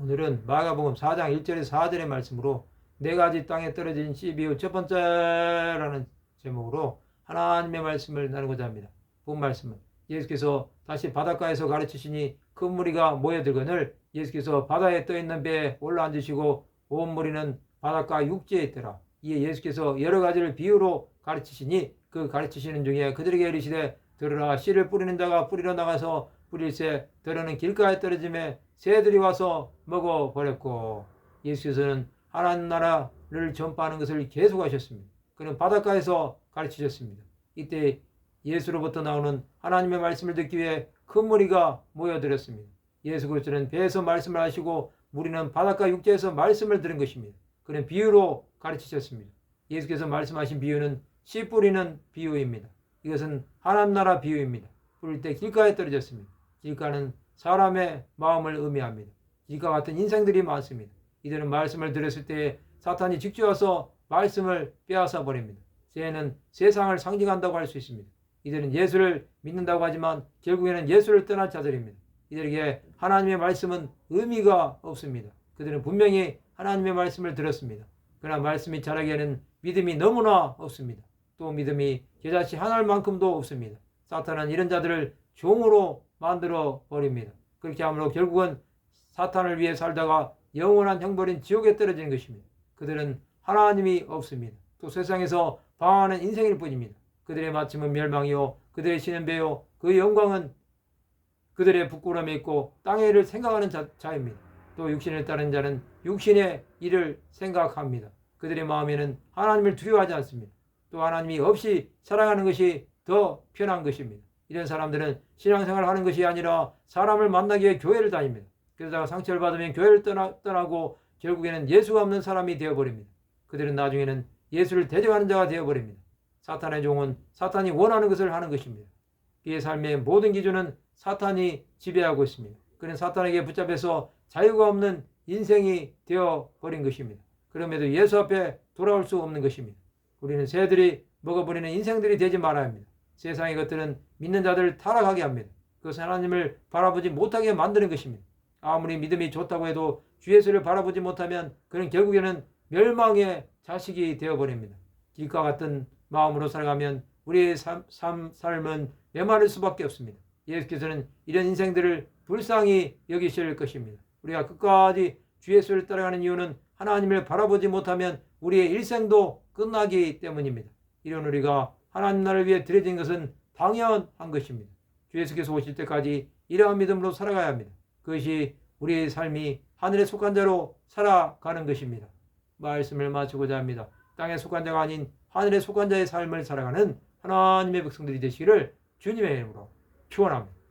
오늘은 마가복음 4장 1절에서 4절의 말씀으로 네 가지 땅에 떨어진 씨 비유 첫 번째라는 제목으로 하나님의 말씀을 나누고자 합니다. 본 말씀은 예수께서 다시 바닷가에서 가르치시니 큰 무리가 모여들거늘 예수께서 바다에 떠있는 배에 올라앉으시고 온 무리는 바닷가 육지에 있더라. 이에 예수께서 여러 가지를 비유로 가르치시니 그 가르치시는 중에 그들에게 이르시되 들으라. 씨를 뿌리는 자가 뿌리러 나가서 뿌릴새 들으는 길가에 떨어짐에 새들이 와서 먹어버렸고. 예수께서는 하나님 나라를 전파하는 것을 계속하셨습니다. 그는 바닷가에서 가르치셨습니다. 이때 예수로부터 나오는 하나님의 말씀을 듣기 위해 큰 무리가 모여들었습니다. 예수 그리스도는 배에서 말씀을 하시고 무리는 바닷가 육지에서 말씀을 들은 것입니다. 그는 비유로 가르치셨습니다. 예수께서 말씀하신 비유는 씨 뿌리는 비유입니다. 이것은 하나님 나라 비유입니다. 뿌릴 때 길가에 떨어졌습니다. 길가는 사람의 마음을 의미합니다. 길가 같은 인생들이 많습니다. 이들은 말씀을 들었을 때 사탄이 직접 와서 말씀을 빼앗아 버립니다. 쟤는 세상을 상징한다고 할 수 있습니다. 이들은 예수를 믿는다고 하지만 결국에는 예수를 떠날 자들입니다. 이들에게 하나님의 말씀은 의미가 없습니다. 그들은 분명히 하나님의 말씀을 들었습니다. 그러나 말씀이 자라기에는 믿음이 너무나 없습니다. 또 믿음이 겨자씨 한 알만큼도 없습니다. 사탄은 이런 자들을 종으로 만들어 버립니다. 그렇게 함으로 결국은 사탄을 위해 살다가 영원한 형벌인 지옥에 떨어지는 것입니다. 그들은 하나님이 없습니다. 또 세상에서 방황하는 인생일 뿐입니다. 그들의 마침은 멸망이요 그들의 신은 배요 그 영광은 그들의 부끄러움에 있고 땅의 일을 생각하는 자입니다. 또 육신을 따르는 자는 육신의 일을 생각합니다. 그들의 마음에는 하나님을 두려워하지 않습니다. 또 하나님이 없이 살아가는 것이 더 편한 것입니다. 이런 사람들은 신앙생활을 하는 것이 아니라 사람을 만나기 위해 교회를 다닙니다. 그러다가 상처를 받으면 교회를 떠나고 결국에는 예수가 없는 사람이 되어버립니다. 그들은 나중에는 예수를 대적하는 자가 되어버립니다. 사탄의 종은 사탄이 원하는 것을 하는 것입니다. 그의 삶의 모든 기준은 사탄이 지배하고 있습니다. 그는 사탄에게 붙잡혀서 자유가 없는 인생이 되어버린 것입니다. 그럼에도 예수 앞에 돌아올 수 없는 것입니다. 우리는 새들이 먹어버리는 인생들이 되지 말아야 합니다. 세상의 것들은 믿는 자들을 타락하게 합니다. 그것은 하나님을 바라보지 못하게 만드는 것입니다. 아무리 믿음이 좋다고 해도 주 예수를 바라보지 못하면 그는 결국에는 멸망의 자식이 되어버립니다. 길가 같은 마음으로 살아가면 우리의 삶은 메마를 수밖에 없습니다. 예수께서는 이런 인생들을 불쌍히 여기실 것입니다. 우리가 끝까지 주 예수를 따라가는 이유는 하나님을 바라보지 못하면 우리의 일생도 끝나기 때문입니다. 이런 우리가 하나님 나라를 위해 드려진 것은 당연한 것입니다. 주 예수께서 오실 때까지 이러한 믿음으로 살아가야 합니다. 그것이 우리의 삶이 하늘에 속한 자로 살아가는 것입니다. 말씀을 마치고자 합니다. 땅에 속한 자가 아닌 하늘에 속한 자의 삶을 살아가는 하나님의 백성들이 되시기를 주님의 이름으로 축원합니다.